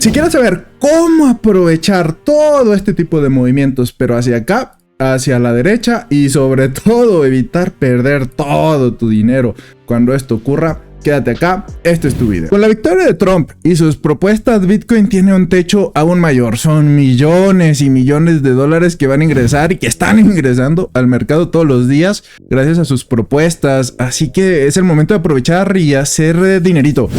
Si quieres saber cómo aprovechar todo este tipo de movimientos, pero hacia acá, hacia la derecha, y sobre todo evitar perder todo tu dinero cuando esto ocurra, quédate acá, este es tu video. Con la victoria de Trump y sus propuestas, Bitcoin tiene un techo aún mayor. Son millones y millones de dólares que van a ingresar y que están ingresando al mercado todos los días gracias a sus propuestas. Así que es el momento de aprovechar y hacer dinerito.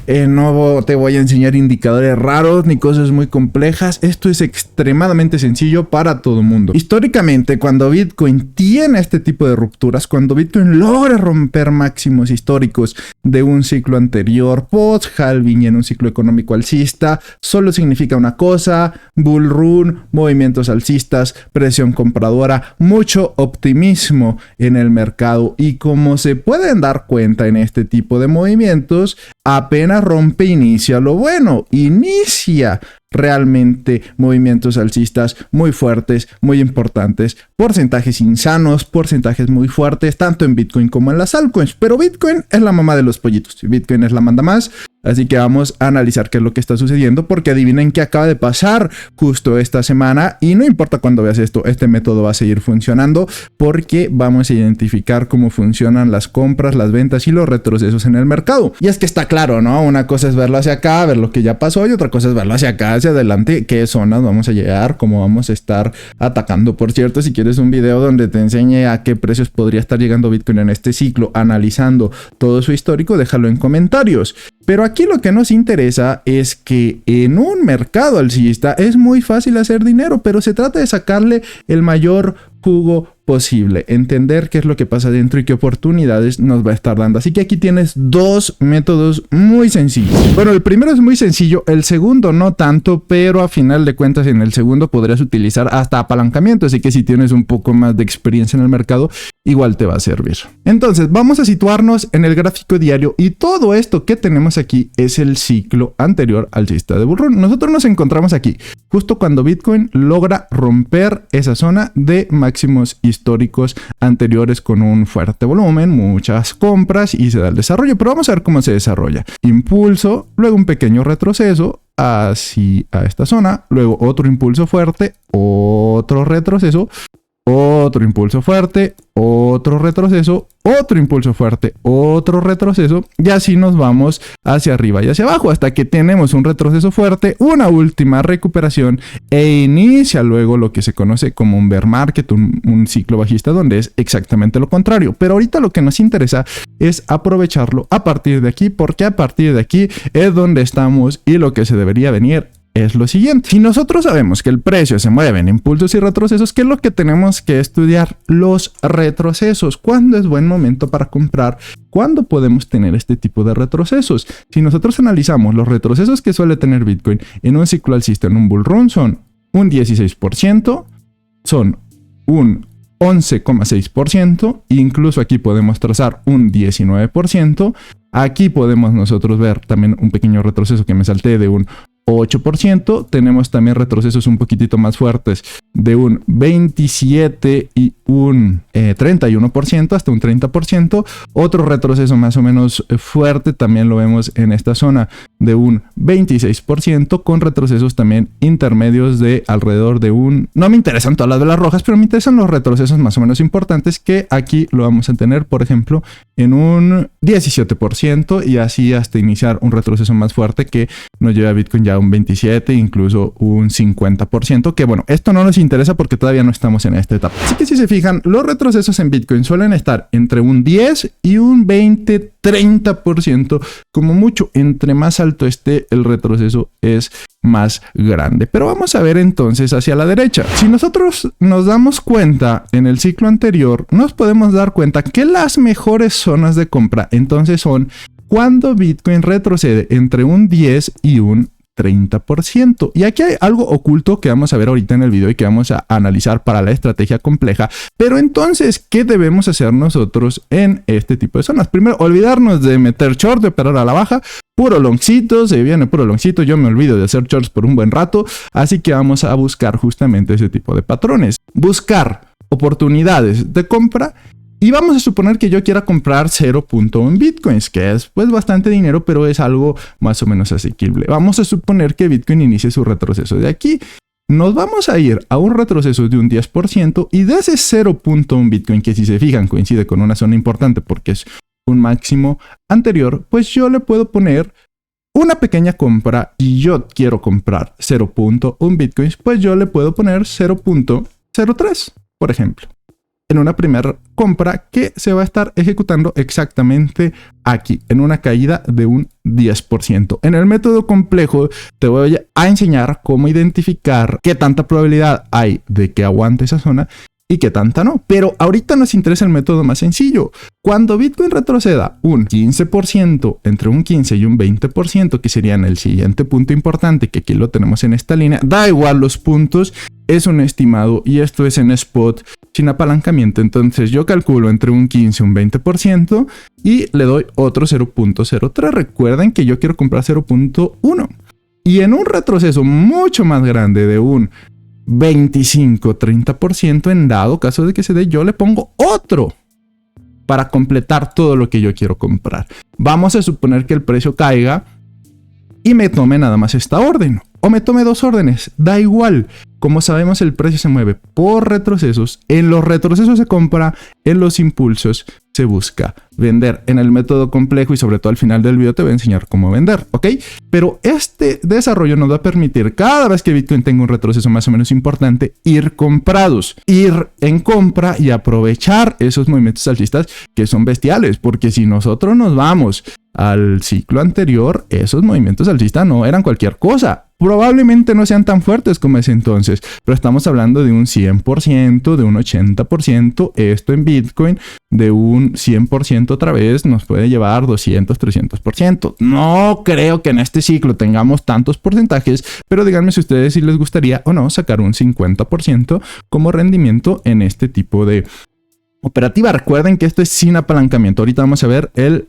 No te voy a enseñar indicadores raros ni cosas muy complejas. Esto es extremadamente sencillo para todo el mundo. Históricamente, cuando Bitcoin tiene este tipo de rupturas, cuando Bitcoin logra romper máximos históricos de un ciclo anterior, post-halving y en un ciclo económico alcista, solo significa una cosa: bull run, movimientos alcistas, presión compradora, mucho optimismo en el mercado. Y como se pueden dar cuenta en este tipo de movimientos, apenas rompe, inicia lo bueno, inicia realmente movimientos alcistas muy fuertes, muy importantes, porcentajes insanos, porcentajes muy fuertes, tanto en Bitcoin como en las altcoins. Pero Bitcoin es la mamá de los pollitos, Bitcoin es la manda más. Así que vamos a analizar qué es lo que está sucediendo, porque adivinen qué acaba de pasar justo esta semana. Y no importa cuando veas esto, este método va a seguir funcionando, porque vamos a identificar cómo funcionan las compras, las ventas y los retrocesos en el mercado. Y es que está claro, ¿no? Una cosa es verlo hacia acá, ver lo que ya pasó, y otra cosa es verlo hacia acá, hacia adelante, qué zonas vamos a llegar, cómo vamos a estar atacando. Por cierto, si quieres un video donde te enseñe a qué precios podría estar llegando Bitcoin en este ciclo, analizando todo su histórico, déjalo en comentarios. Pero aquí lo que nos interesa es que en un mercado alcista es muy fácil hacer dinero, pero se trata de sacarle el mayor jugo posible, entender qué es lo que pasa dentro y qué oportunidades nos va a estar dando. Así que aquí tienes dos métodos muy sencillos. Bueno, el primero es muy sencillo, el segundo no tanto, pero a final de cuentas en el segundo podrías utilizar hasta apalancamiento, así que si tienes un poco más de experiencia en el mercado, igual te va a servir. Entonces vamos a situarnos en el gráfico diario, y todo esto que tenemos aquí es el ciclo anterior alcista de bull run. Nosotros nos encontramos aquí justo cuando Bitcoin logra romper esa zona de máximos históricos anteriores con un fuerte volumen, muchas compras, y se da el desarrollo. Pero vamos a ver cómo se desarrolla. Impulso, luego un pequeño retroceso así a esta zona, luego otro impulso fuerte, otro retroceso, otro impulso fuerte, otro retroceso, otro impulso fuerte, otro retroceso, y así nos vamos hacia arriba y hacia abajo hasta que tenemos un retroceso fuerte, una última recuperación, e inicia luego lo que se conoce como un bear market, un ciclo bajista, donde es exactamente lo contrario. Pero ahorita lo que nos interesa es aprovecharlo a partir de aquí, porque a partir de aquí es donde estamos, y lo que se debería venir es lo siguiente. Si nosotros sabemos que el precio se mueve en impulsos y retrocesos, ¿qué es lo que tenemos que estudiar? Los retrocesos. ¿Cuándo es buen momento para comprar? ¿Cuándo podemos tener este tipo de retrocesos? Si nosotros analizamos los retrocesos que suele tener Bitcoin en un ciclo alcista, en un bull run, son un 16%, son un 11,6%, incluso aquí podemos trazar un 19%. Aquí podemos nosotros ver también un pequeño retroceso que me salté de un 8%, tenemos también retrocesos un poquitito más fuertes de un 27 y un 31%, hasta un 30%. Otro retroceso más o menos fuerte también lo vemos en esta zona de un 26%, con retrocesos también intermedios de alrededor de un... No me interesan todas las velas rojas, pero me interesan los retrocesos más o menos importantes, que aquí lo vamos a tener, por ejemplo, en un 17%, y así hasta iniciar un retroceso más fuerte que nos lleva a Bitcoin ya a un 27%, incluso un 50%, que bueno, esto no nos interesa porque todavía no estamos en esta etapa. Así que si se fijan, los retrocesos en Bitcoin suelen estar entre un 10 y un 20, 30%, como mucho. Entre más alto esté el retroceso es más grande. Pero vamos a ver entonces hacia la derecha. Si nosotros nos damos cuenta en el ciclo anterior, nos podemos dar cuenta que las mejores zonas de compra entonces son cuando Bitcoin retrocede entre un 10 y un 30%. Y aquí hay algo oculto que vamos a ver ahorita en el video y que vamos a analizar para la estrategia compleja. Pero entonces, ¿qué debemos hacer nosotros en este tipo de zonas? Primero, olvidarnos de meter short, de operar a la baja. Puro longcito, se viene puro longcito. Yo me olvido de hacer shorts por un buen rato. Así que vamos a buscar justamente ese tipo de patrones. Buscar oportunidades de compra Y vamos a suponer que yo quiera comprar 0.1 bitcoins, que es pues bastante dinero, pero es algo más o menos asequible. Vamos a suponer que Bitcoin inicie su retroceso de aquí. Nos vamos a ir a un retroceso de un 10% y de ese 0.1 bitcoin, que si se fijan coincide con una zona importante porque es un máximo anterior, pues yo le puedo poner una pequeña compra y yo quiero comprar 0.1 bitcoins, pues yo le puedo poner 0.03, por ejemplo, en una primera compra que se va a estar ejecutando exactamente aquí, en una caída de un 10%. En el método complejo te voy a enseñar cómo identificar qué tanta probabilidad hay de que aguante esa zona y qué tanta no. Pero ahorita nos interesa el método más sencillo. Cuando Bitcoin retroceda un 15%, entre un 15 y un 20%, que serían el siguiente punto importante, que aquí lo tenemos en esta línea, da igual los puntos, es un estimado y esto es en spot sin apalancamiento. Entonces yo calculo entre un 15 y un 20% y le doy otro 0.03. Recuerden que yo quiero comprar 0.1. Y en un retroceso mucho más grande de un 25-30%, en dado caso de que se dé, yo le pongo otro para completar todo lo que yo quiero comprar. Vamos a suponer que el precio caiga y me tome nada más esta orden, o me tome dos órdenes, da igual. Como sabemos, el precio se mueve por retrocesos. En los retrocesos se compra, en los impulsos se busca vender. En el método complejo y sobre todo al final del video te voy a enseñar cómo vender, ¿ok? Pero este desarrollo nos va a permitir, cada vez que Bitcoin tenga un retroceso más o menos importante, ir comprados, ir en compra y aprovechar esos movimientos alcistas que son bestiales, porque si nosotros nos vamos al ciclo anterior, esos movimientos alcistas no eran cualquier cosa. Probablemente no sean tan fuertes como ese entonces, pero estamos hablando de un 100%, de un 80%, esto en Bitcoin, de un 100% otra vez nos puede llevar 200, 300%. No creo que en este ciclo tengamos tantos porcentajes, pero díganme si ustedes si les gustaría o no sacar un 50% como rendimiento en este tipo de operativa. Recuerden que esto es sin apalancamiento. Ahorita vamos a ver el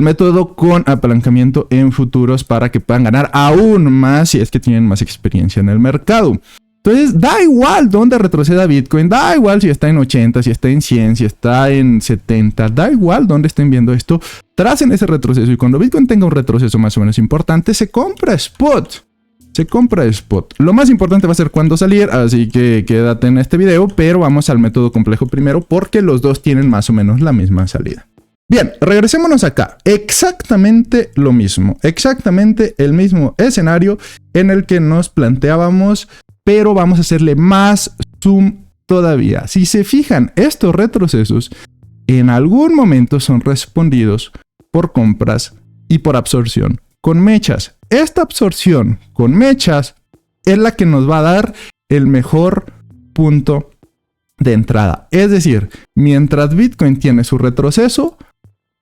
método con apalancamiento en futuros para que puedan ganar aún más si es que tienen más experiencia en el mercado. Entonces, da igual dónde retroceda Bitcoin, da igual si está en 80, si está en 100, si está en 70, da igual dónde estén viendo esto, tracen ese retroceso y cuando Bitcoin tenga un retroceso más o menos importante, se compra spot. Se compra spot. Lo más importante va a ser cuándo salir, así que quédate en este video, pero vamos al método complejo primero porque los dos tienen más o menos la misma salida. Bien, regresémonos acá. Exactamente lo mismo. Exactamente el mismo escenario en el que nos planteábamos, pero vamos a hacerle más zoom todavía. Si se fijan, estos retrocesos en algún momento son respondidos por compras y por absorción con mechas. Esta absorción con mechas es la que nos va a dar el mejor punto de entrada. Es decir, mientras Bitcoin tiene su retroceso,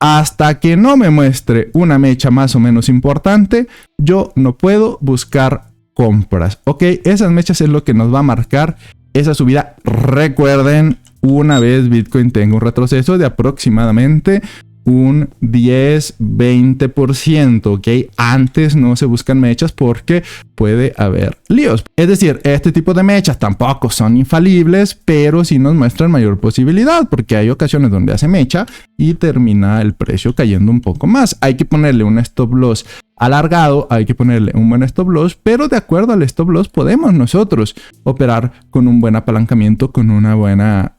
hasta que no me muestre una mecha más o menos importante, yo no puedo buscar compras. Ok, esas mechas es lo que nos va a marcar esa subida. Recuerden, una vez Bitcoin tenga un retroceso de aproximadamente un 10-20%, ¿ok? Antes no se buscan mechas porque puede haber líos. Es decir, este tipo de mechas tampoco son infalibles, pero sí nos muestran mayor posibilidad porque hay ocasiones donde hace mecha y termina el precio cayendo un poco más. Hay que ponerle un stop loss alargado, hay que ponerle un buen stop loss, pero de acuerdo al stop loss podemos nosotros operar con un buen apalancamiento, con una buena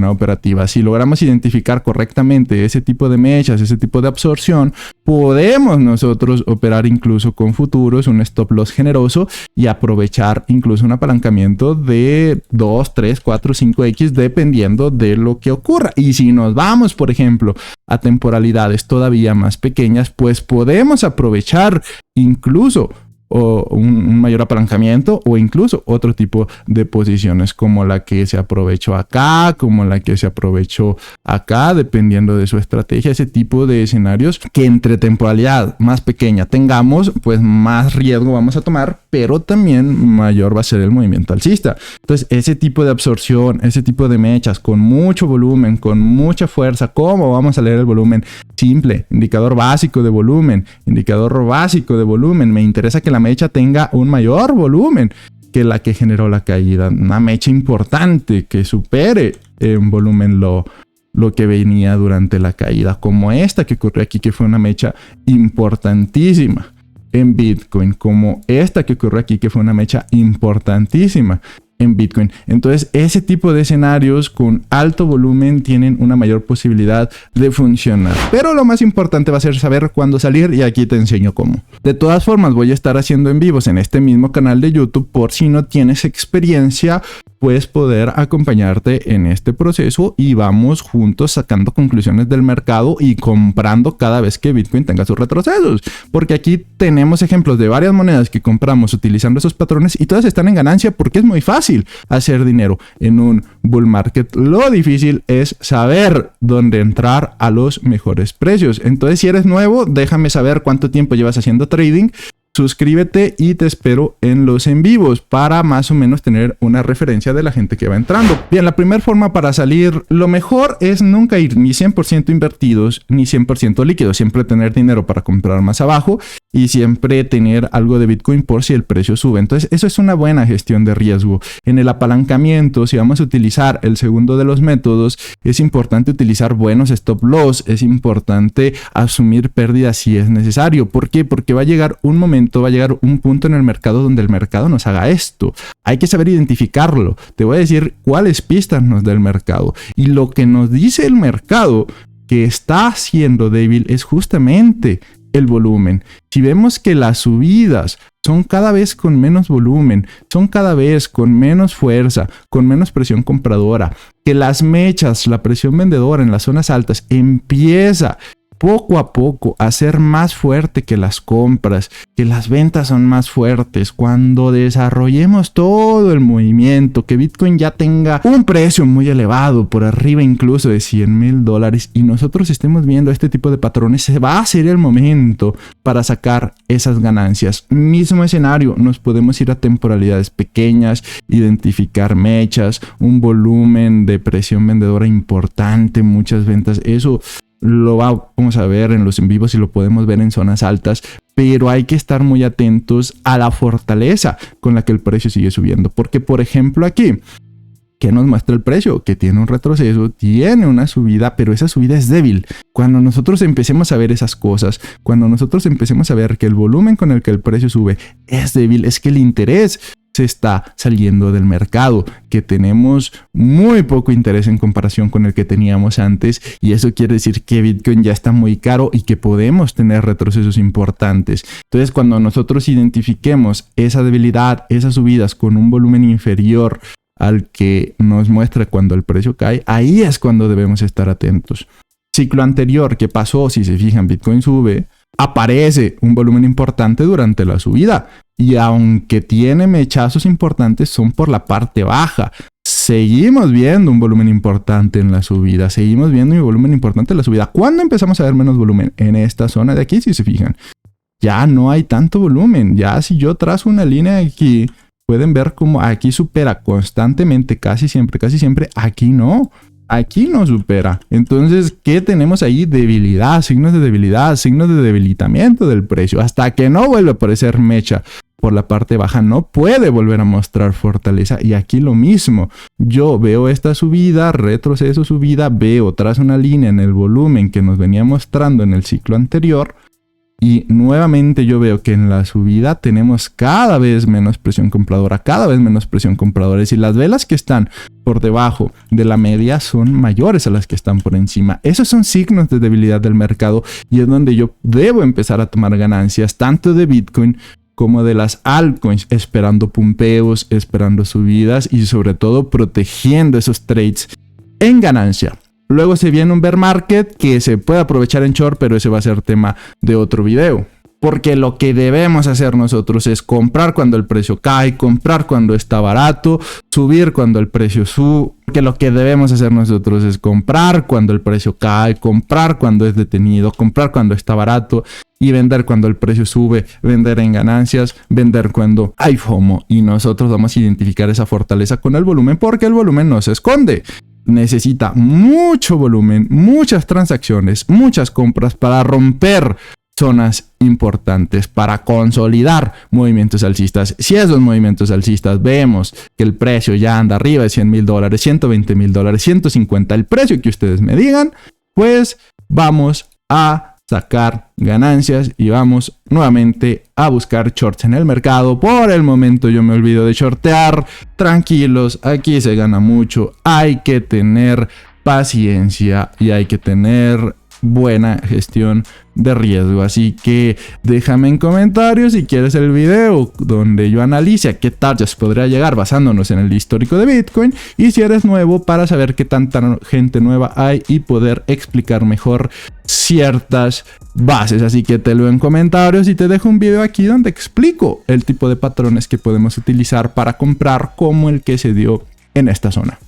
operativa. Si logramos identificar correctamente ese tipo de mechas, ese tipo de absorción, podemos nosotros operar incluso con futuros, un stop loss generoso y aprovechar incluso un apalancamiento de 2, 3, 4, 5x dependiendo de lo que ocurra. Y si nos vamos, por ejemplo, a temporalidades todavía más pequeñas, pues podemos aprovechar incluso un mayor apalancamiento o incluso otro tipo de posiciones como la que se aprovechó acá, como la que se aprovechó acá, dependiendo de su estrategia. Ese tipo de escenarios que entre temporalidad más pequeña tengamos, pues más riesgo vamos a tomar, pero también mayor va a ser el movimiento alcista. Entonces ese tipo de absorción, ese tipo de mechas con mucho volumen, con mucha fuerza, ¿cómo vamos a leer el volumen? Simple, indicador básico de volumen, indicador básico de volumen. Me interesa que la mecha tenga un mayor volumen que la que generó la caída. Una mecha importante que supere en volumen lo lo que venía durante la caída, como esta que ocurrió aquí, que fue una mecha importantísima en Bitcoin, como esta que ocurrió aquí, que fue una mecha importantísima en Bitcoin. Entonces, ese tipo de escenarios con alto volumen tienen una mayor posibilidad de funcionar. Pero lo más importante va a ser saber cuándo salir, y aquí te enseño cómo. De todas formas, voy a estar haciendo en vivos en este mismo canal de YouTube por si no tienes experiencia, puedes poder acompañarte en este proceso y vamos juntos sacando conclusiones del mercado y comprando cada vez que Bitcoin tenga sus retrocesos. Porque aquí tenemos ejemplos de varias monedas que compramos utilizando esos patrones y todas están en ganancia porque es muy fácil hacer dinero en un bull market. Lo difícil es saber dónde entrar a los mejores precios. Entonces, si eres nuevo, déjame saber cuánto tiempo llevas haciendo trading. Suscríbete y te espero en los en vivos para más o menos tener una referencia de la gente que va entrando. Bien, la primera forma para salir, lo mejor es nunca ir ni 100% invertidos ni 100% líquidos. Siempre tener dinero para comprar más abajo y siempre tener algo de Bitcoin por si el precio sube. Entonces, eso es una buena gestión de riesgo. En el apalancamiento, si vamos a utilizar el segundo de los métodos, es importante utilizar buenos stop loss. Es importante asumir pérdidas si es necesario. ¿Por qué? Porque va a llegar un momento, va a llegar un punto en el mercado donde el mercado nos haga esto. Hay que saber identificarlo. Te voy a decir cuáles pistas nos da el mercado. Y lo que nos dice el mercado que está siendo débil es justamente el volumen. Si vemos que las subidas son cada vez con menos volumen, son cada vez con menos fuerza, con menos presión compradora, que las mechas, la presión vendedora en las zonas altas empieza poco a poco a ser más fuerte que las compras, que las ventas son más fuertes, cuando desarrollemos todo el movimiento, que Bitcoin ya tenga un precio muy elevado, por arriba incluso de $100,000, y nosotros estemos viendo este tipo de patrones, se va a hacer el momento para sacar esas ganancias. Mismo escenario, nos podemos ir a temporalidades pequeñas, identificar mechas, un volumen de presión vendedora importante, muchas ventas, eso lo vamos a ver en los en vivos y lo podemos ver en zonas altas, pero hay que estar muy atentos a la fortaleza con la que el precio sigue subiendo. Porque, por ejemplo, aquí, ¿qué nos muestra el precio? Que tiene un retroceso, tiene una subida, pero esa subida es débil. Cuando nosotros empecemos a ver esas cosas, cuando nosotros empecemos a ver que el volumen con el que el precio sube es débil, es que el interés se está saliendo del mercado, que tenemos muy poco interés en comparación con el que teníamos antes, y eso quiere decir que Bitcoin ya está muy caro y que podemos tener retrocesos importantes. Entonces, cuando nosotros identifiquemos esa debilidad, esas subidas con un volumen inferior al que nos muestra cuando el precio cae, ahí es cuando debemos estar atentos. Ciclo anterior, ¿qué pasó? Si se fijan, Bitcoin sube, aparece un volumen importante durante la subida, y aunque tiene mechazos importantes, son por la parte baja. Seguimos viendo un volumen importante en la subida, seguimos viendo un volumen importante en la subida. ¿Cuándo empezamos a ver menos volumen? En esta zona de aquí, si se fijan, ya no hay tanto volumen. Ya si yo trazo una línea aquí, pueden ver cómo aquí supera constantemente, casi siempre, aquí no. Aquí no supera. Entonces, ¿qué tenemos ahí? Debilidad, signos de debilitamiento del precio. Hasta que no vuelva a aparecer mecha por la parte baja, no puede volver a mostrar fortaleza. Y aquí lo mismo. Yo veo esta subida, retroceso, subida, veo tras una línea en el volumen que nos venía mostrando en el ciclo anterior. Y nuevamente yo veo que en la subida tenemos cada vez menos presión compradora, y las velas que están por debajo de la media son mayores a las que están por encima. Esos son signos de debilidad del mercado y es donde yo debo empezar a tomar ganancias, tanto de Bitcoin como de las altcoins, esperando pumpeos, esperando subidas y sobre todo protegiendo esos trades en ganancia. Luego se viene un bear market que se puede aprovechar en short, pero ese va a ser tema de otro video. Porque lo que debemos hacer nosotros es comprar cuando el precio cae, comprar cuando está barato, subir cuando el precio sube. Porque lo que debemos hacer nosotros es comprar cuando el precio cae, comprar cuando es detenido, comprar cuando está barato y vender cuando el precio sube, vender en ganancias, vender cuando hay FOMO. Y nosotros vamos a identificar esa fortaleza con el volumen porque el volumen no se esconde. Necesita mucho volumen, muchas transacciones, muchas compras para romper zonas importantes para consolidar movimientos alcistas. Si esos movimientos alcistas vemos que el precio ya anda arriba de $100,000, $120,000, $150,000, el precio que ustedes me digan, pues vamos a sacar ganancias y vamos nuevamente a buscar shorts en el mercado. Por el momento yo me olvido de shortear. Tranquilos, aquí se gana mucho. Hay que tener paciencia y hay que tener buena gestión de riesgo. Así que déjame en comentarios si quieres el video donde yo analice a qué targets podría llegar basándonos en el histórico de Bitcoin, y si eres nuevo para saber qué tanta gente nueva hay y poder explicar mejor ciertas bases. Así que te leo en comentarios y te dejo un video aquí donde explico el tipo de patrones que podemos utilizar para comprar, como el que se dio en esta zona.